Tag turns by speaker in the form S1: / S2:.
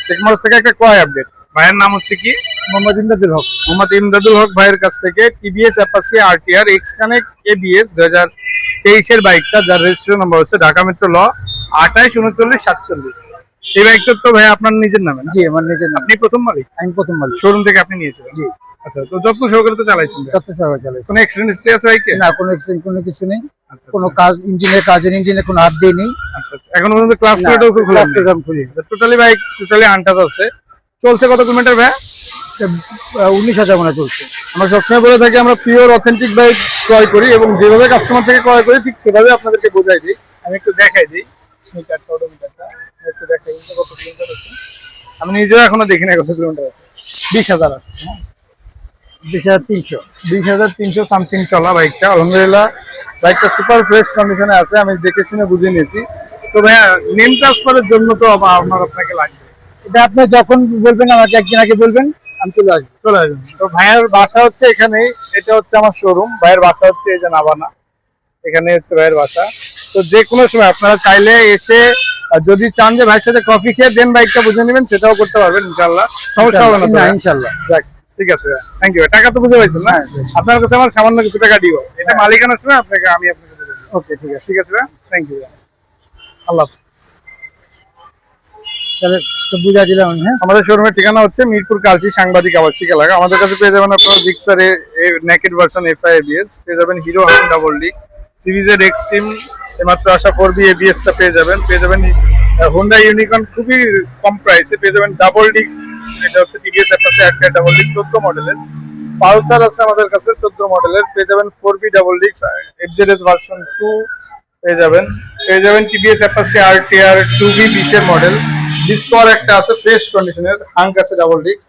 S1: শেখমোড় থেকে একটা ক্রয় আপডেট। ভাইয়ের নাম হচ্ছে কি?
S2: মোহাম্মদ ইমদাদুল হক।
S1: মোহাম্মদ ইমদাদুল হক ভাইয়ের কাছ থেকে TVS Apache RTR x connect ABS 2023 এর বাইকটা, যার রেজিস্ট্রেশন নাম্বার হচ্ছে ঢাকা মেট্রো ল 283947। এই বাইকটা তো ভাই আপনার নিজের নামে না?
S2: জি, আমার নিজের নাম।
S1: আপনি প্রথম মালিক?
S2: আমি প্রথম মালিক।
S1: শোরুম থেকে আপনি নিয়েছিলেন?
S2: জি।
S1: আচ্ছা, তো যত্ন সহকারে তো চালাইছেন?
S2: যত সহকারে চালাইছি।
S1: কোনো অ্যাক্সিডেন্ট হিস্ট্রি আছে বাইকে?
S2: না, কোনো অ্যাক্সিডেন্ট কোনো কিছু নেই।
S1: আচ্ছা,
S2: কোনো কাজ ইঞ্জিনে কোনো আপডেট নেই।
S1: আচ্ছা আচ্ছা, এখন পর্যন্ত ক্লাস প্লেটও খোলা
S2: ক্লাস
S1: নেই?
S2: প্রোগ্রাম খুলি।
S1: টোটালি বাইক টোটালি আনটাচ আছে। চলছে কত কিলোমিটার ভাই?
S2: 19,000 মনে চলছে।
S1: আমরা সবসময় বলে থাকি আমরা পিওর অথেন্টিক বাইক ক্রয় করি এবং যেভাবে কাস্টমার থেকে ক্রয় করি ঠিক সেভাবে আপনাদেরকে বোঝাই দিই। আমি একটু দেখাই দিই মিটারটা, ওডোমিটারটা একটু দেখাই দিই কত কিলোমিটার আছে। আমি নিজেও এখনো দেখি না কত কিলোমিটার আছে। 20,000 আছে।
S2: 20,300।
S1: 20,300 সামথিং চলা বাইকটা। আলহামদুলিল্লাহ বাইকটা সুপার ফ্রেশ কন্ডিশনে আছে, আমি দেখে শুনে বুঝে নিয়েছি। তো ভাইয়া নেম ট্রান্সফারের জন্য তো আমার আপনাকে লাগবে।
S2: এটা আপনি যখন বলবেন আমাকে একদিন আগে বলবেন, আমি চলে আসবো।
S1: চলে আসবেন। তো ভাইয়ের বাসা হচ্ছে এখানেই, এটা হচ্ছে আমার শোরুম। ভাইয়ের বাসা হচ্ছে এই যে নাবানা, এখানে হচ্ছে ভাইয়ের বাসা। তো যে কোনো সময় আপনারা চাইলে এসে যদি চান যে ভাইয়ের সাথে কফি খেয়ে দেন বাইকটা বুঝে নেবেন, সেটাও করতে পারবেন ইনশাল্লাহ, সমস্যা হবে না তো?
S2: ইনশাল্লাহ।
S1: যাক, ঠিক আছে, থ্যাংক ইউ। টাকা তো বুঝে পাইছেন না? আপনার কাছে আমার সামান্য কিছু টাকা দিব, এটা মালিকানার সময় আপনাকে আমি আপনাকে দেবো।
S2: ওকে, ঠিক আছে।
S1: ঠিক আছে ভাই, থ্যাংক ইউ। আল্লাহ হাফেজ।
S2: তাহলে তো বুঝা দিলাম। হ্যাঁ,
S1: আমাদের শোরুমের ঠিকানা হচ্ছে মিরপুর কালচি সাংবাদিক আবাসিক এলাকা। আমাদের কাছে পেয়ে যাবেন আপনারা জিক্সার এর নেকেড ভার্সন এফআই এবিএস, পেয়ে যাবেন হিরো হান ডাবল ডিক, সিরিজের এক্সট্রিম এমাত্র আসা 4B এবিএস টা পেয়ে যাবেন হোন্ডা ইউনিকর্ন খুবই কম প্রাইসে পেয়ে যাবেন ডাবল ডিক, এটা হচ্ছে টিভিএস অ্যাপাচি আরটিআর ডাবল ডিক 14 মডেলের। পালসার আছে আমাদের কাছে 14 মডেলের, পেয়ে যাবেন 4B ডাবল ডিক এফজেডএস ভার্সন 2 পেয়ে যাবেন টিভিএস অ্যাপাচি আরটিআর 2B 20 এর মডেল। ডিসকভার একটা আছে ফ্রেশ কন্ডিশনের, হাঙ্ক আছে ডাবল ডিস্ক।